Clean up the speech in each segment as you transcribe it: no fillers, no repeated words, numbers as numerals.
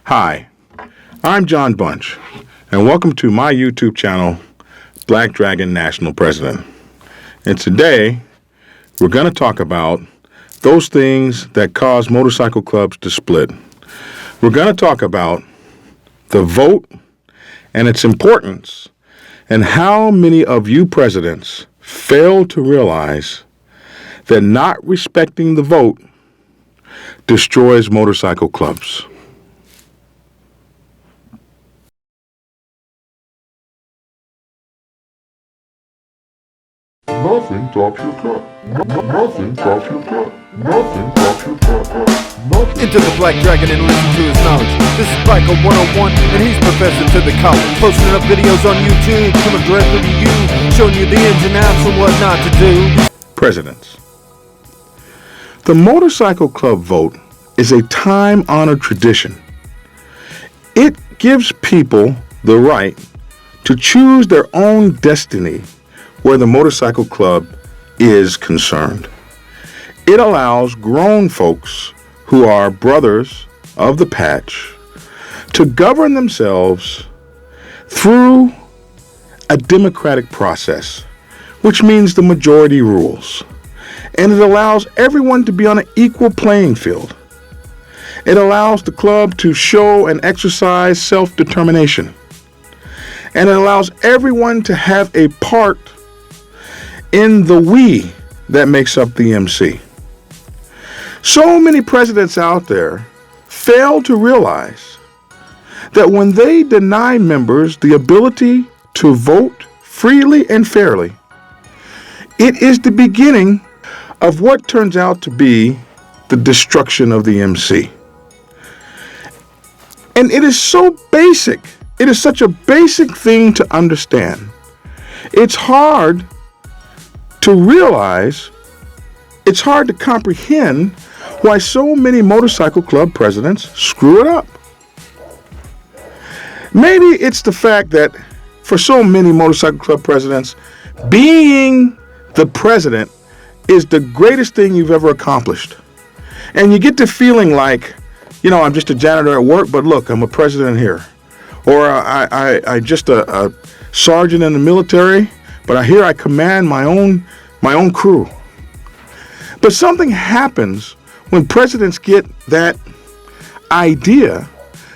Hi, I'm John Bunch, and welcome to my YouTube channel, Black Dragon National President. And today, we're going to talk about those things that cause motorcycle clubs to split. We're going to talk about the vote and its importance, and how many of you presidents fail to realize that not respecting the vote destroys motorcycle clubs. Nothing tops your cut. Nothing tops your cut. Nothing tops your cut. Nothing. Into the Black Dragon and listen to his knowledge. This is Biker 101, and he's professor to the college. Posting up videos on YouTube, coming directly to you, showing you the ins and outs and what not to do. Presidents. The motorcycle club vote is a time-honored tradition. It gives people the right to choose their own destiny where the motorcycle club is concerned. It allows grown folks who are brothers of the patch to govern themselves through a democratic process, which means the majority rules. And it allows everyone to be on an equal playing field. It allows the club to show and exercise self-determination. And it allows everyone to have a part in the we that makes up the MC. So many presidents out there fail to realize that when they deny members the ability to vote freely and fairly, it is the beginning of what turns out to be the destruction of the MC. And it is so basic. It is such a basic thing to understand. It's hard to realize, it's hard to comprehend why so many motorcycle club presidents screw it up. Maybe it's the fact that for so many motorcycle club presidents, being the president is the greatest thing you've ever accomplished. And you get to feeling like, I'm just a janitor at work, but look, I'm a president here. Or I just a sergeant in the military, but I command my own crew. But something happens when presidents get that idea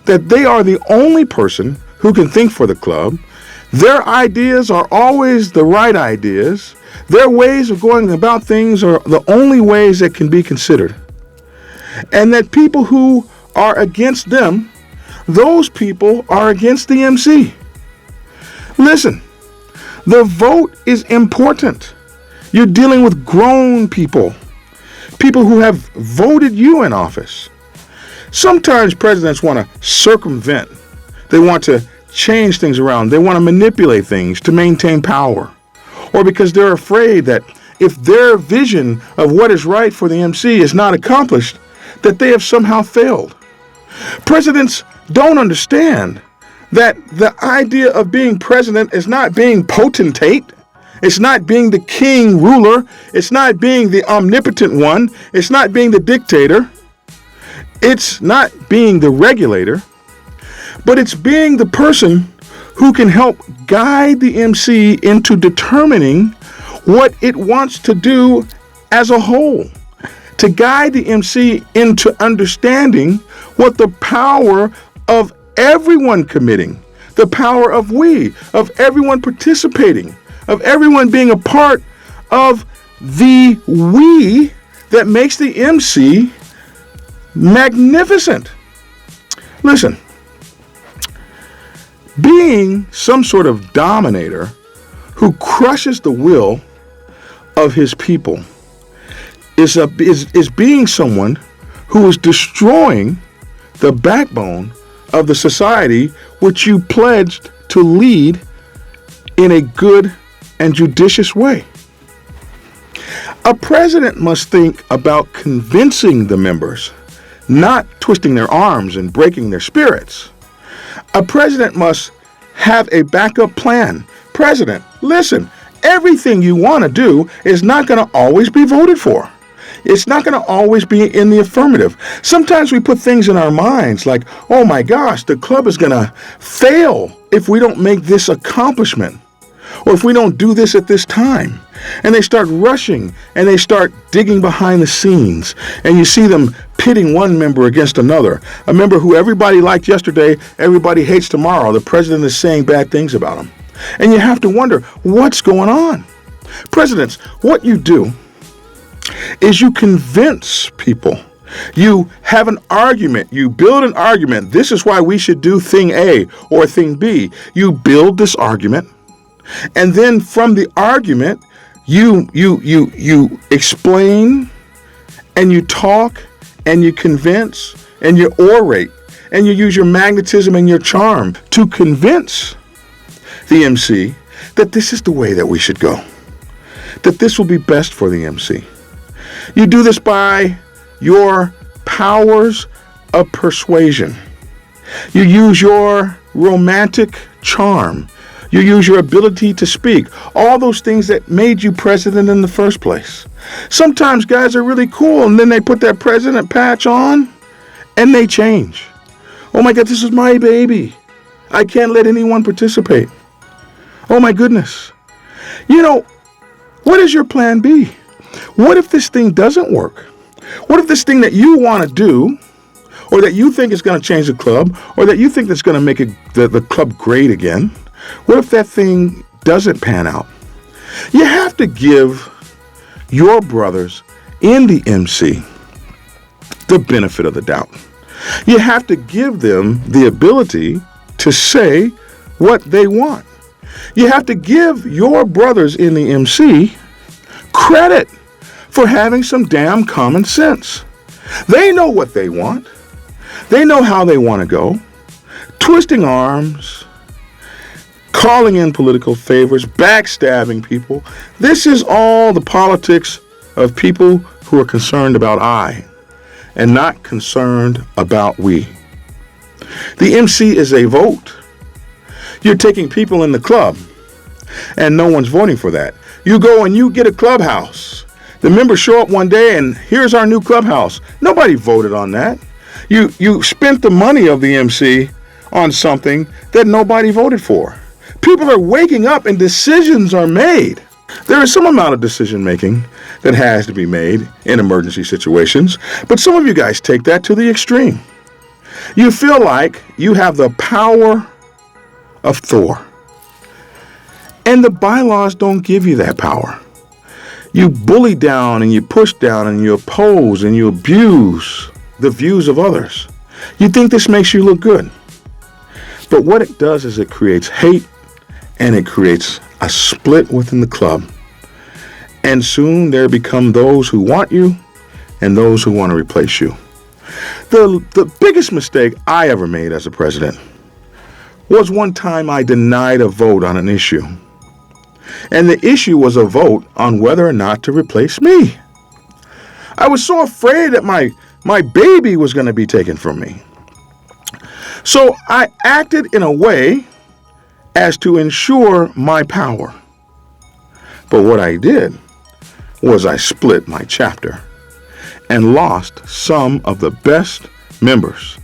that they are the only person who can think for the club. Their ideas are always the right ideas. Their ways of going about things are the only ways that can be considered. And that people who are against them, those people are against the MC. Listen, the vote is important. You're dealing with grown people, people who have voted you in office. Sometimes presidents want to circumvent. They want to change things around. They want to manipulate things to maintain power. Or because they're afraid that if their vision of what is right for the MC is not accomplished, that they have somehow failed. Presidents don't understand that the idea of being president is not being potentate. It's not being the king ruler. It's not being the omnipotent one. It's not being the dictator. It's not being the regulator. But it's being the person who can help guide the MC into determining what it wants to do as a whole. To guide the MC into understanding what the power of everyone committing, the power of we, of everyone participating, of everyone being a part of the we that makes the MC magnificent. Listen, being some sort of dominator who crushes the will of his people is being someone who is destroying the backbone of the society which you pledged to lead in a good and judicious way. A president must think about convincing the members, not twisting their arms and breaking their spirits. A president must have a backup plan. President, listen, everything you want to do is not going to always be voted for. It's not going to always be in the affirmative. Sometimes we put things in our minds like, oh my gosh, the club is going to fail if we don't make this accomplishment, or if we don't do this at this time. And they start rushing and they start digging behind the scenes. And you see them pitting one member against another. A member who everybody liked yesterday, everybody hates tomorrow. The president is saying bad things about him. And you have to wonder, what's going on? Presidents, what you do is you convince people. You have an argument. You build an argument. This is why we should do thing A or thing B. You build this argument. And then from the argument, you explain and you talk and you convince and you orate and you use your magnetism and your charm to convince the MC that this is the way that we should go, that this will be best for the MC. You do this by your powers of persuasion. You use your romantic charm. You use your ability to speak. All those things that made you president in the first place. Sometimes guys are really cool and then they put that president patch on and they change. Oh my God, this is my baby. I can't let anyone participate. Oh my goodness. You know, what is your plan B? What if this thing doesn't work? What if this thing that you want to do, or that you think is going to change the club, or that you think that's going to make the club great again, what if that thing doesn't pan out? You have to give your brothers in the MC the benefit of the doubt. You have to give them the ability to say what they want. You have to give your brothers in the MC credit for having some damn common sense. They know what they want. They know how they want to go. Twisting arms, calling in political favors, backstabbing people. This is all the politics of people who are concerned about I and not concerned about we. The MC is a vote. You're taking people in the club and no one's voting for that. You go and you get a clubhouse. The members show up one day and here's our new clubhouse. Nobody voted on that. You spent the money of the MC on something that nobody voted for. People are waking up and decisions are made. There is some amount of decision making that has to be made in emergency situations, but some of you guys take that to the extreme. You feel like you have the power of Thor. And the bylaws don't give you that power. You bully down and you push down and you oppose and you abuse the views of others. You think this makes you look good. But what it does is it creates hate and it creates a split within the club. And soon there become those who want you and those who want to replace you. The biggest mistake I ever made as a president was one time I denied a vote on an issue. And the issue was a vote on whether or not to replace me. I was so afraid that my baby was going to be taken from me. So I acted in a way as to ensure my power. But what I did was I split my chapter and lost some of the best members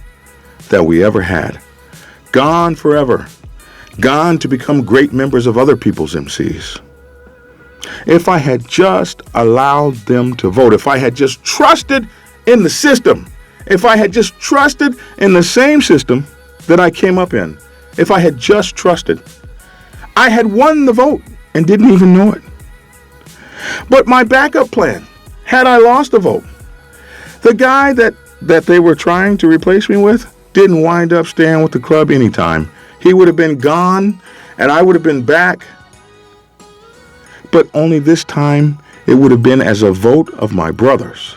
that we ever had. Gone forever. Gone to become great members of other people's MCs. If I had just allowed them to vote, if I had just trusted in the system, if I had just trusted in the same system that I came up in, if I had just trusted, I had won the vote and didn't even know it. But my backup plan, had I lost the vote, the guy that they were trying to replace me with didn't wind up staying with the club anytime. He would have been gone and I would have been back. But only this time it would have been as a vote of my brothers,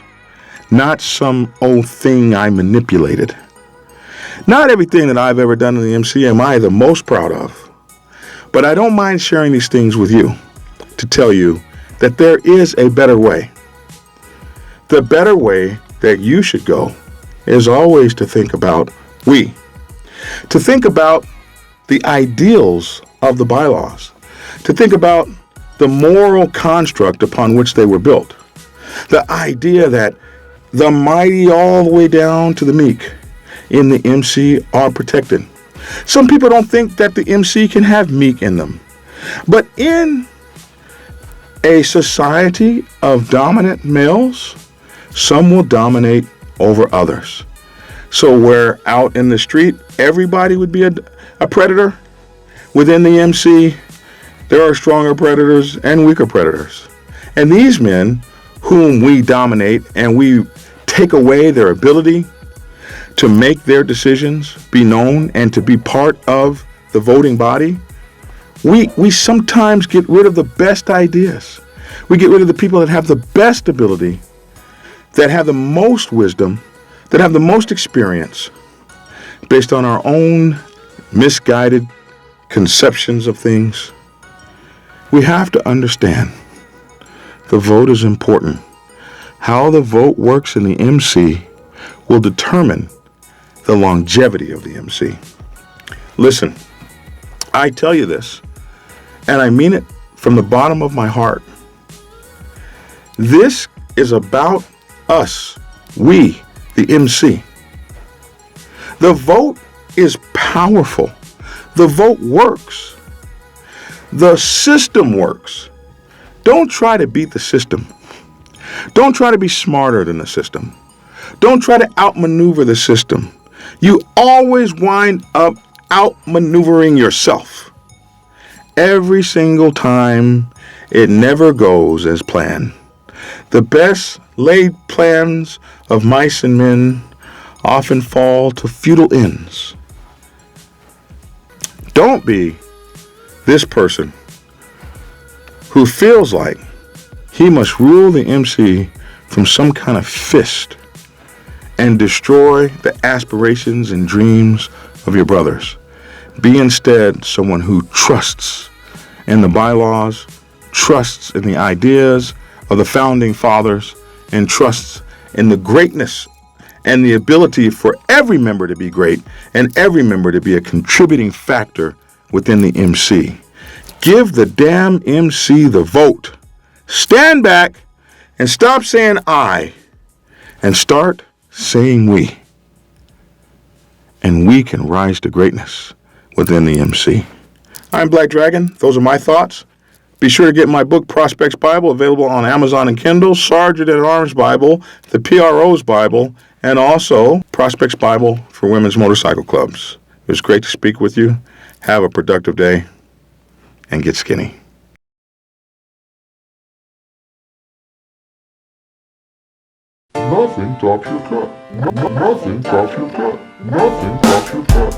not some old thing I manipulated. Not everything that I've ever done in the MC am I the most proud of. But I don't mind sharing these things with you to tell you that there is a better way. The better way that you should go is always to think about we. To think about the ideals of the bylaws. To think about the moral construct upon which they were built. The idea that the mighty all the way down to the meek in the MC are protected. Some people don't think that the MC can have meek in them. But in a society of dominant males, some will dominate over others. So where out in the street, everybody would be a predator, within the MC, there are stronger predators and weaker predators. And these men whom we dominate and we take away their ability to make their decisions be known and to be part of the voting body, we sometimes get rid of the best ideas. We get rid of the people that have the best ability, that have the most wisdom, that have the most experience, based on our own misguided conceptions of things. We have to understand the vote is important. How the vote works in the MC will determine the longevity of the MC. Listen, I tell you this, and I mean it from the bottom of my heart. This is about us, we, the MC. The vote is powerful. The vote works. The system works. Don't try to beat the system. Don't try to be smarter than the system. Don't try to outmaneuver the system. You always wind up outmaneuvering yourself. Every single time, it never goes as planned. The best laid plans of mice and men often fall to futile ends. Don't be this person who feels like he must rule the MC from some kind of fist and destroy the aspirations and dreams of your brothers. Be instead someone who trusts in the bylaws, trusts in the ideas of the founding fathers, and trusts in the greatness and the ability for every member to be great and every member to be a contributing factor within the MC. Give the damn MC the vote. Stand back and stop saying I and start saying we. And we can rise to greatness within the MC. I'm Black Dragon. Those are my thoughts. Be sure to get my book, Prospects Bible, available on Amazon and Kindle, Sergeant at Arms Bible, the PRO's Bible, and also Prospects Bible for Women's Motorcycle Clubs. It was great to speak with you. Have a productive day and get skinny. Nothing tops your cut. Nothing tops your cut. Nothing tops your cut.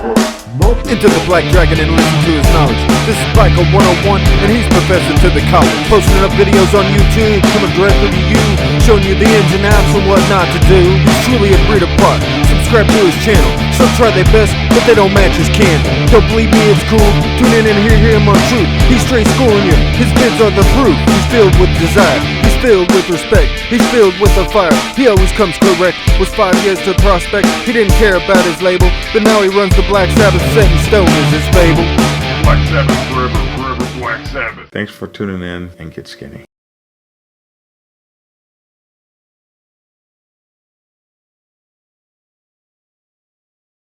Nothing. Into the Black Dragon and listen to his knowledge. This is Biker 101, and he's professor to the college. Posting up videos on YouTube, coming directly to you, showing you the ins and outs and what not to do. He's truly a breed apart. Subscribe to his channel. Some try their best, but they don't match his candle. Don't believe me, it's cool. Tune in and hear him on truth. He's straight schooling you. His vids are the proof. He's filled with desire. He's filled with respect. He's filled with a fire. He always comes correct. Was 5 years to prospect. He didn't care about his label, but now he runs the Black Sabbath. Set in stone is his fable. Black Sabbath forever, forever Black Sabbath. Thanks for tuning in and get skinny.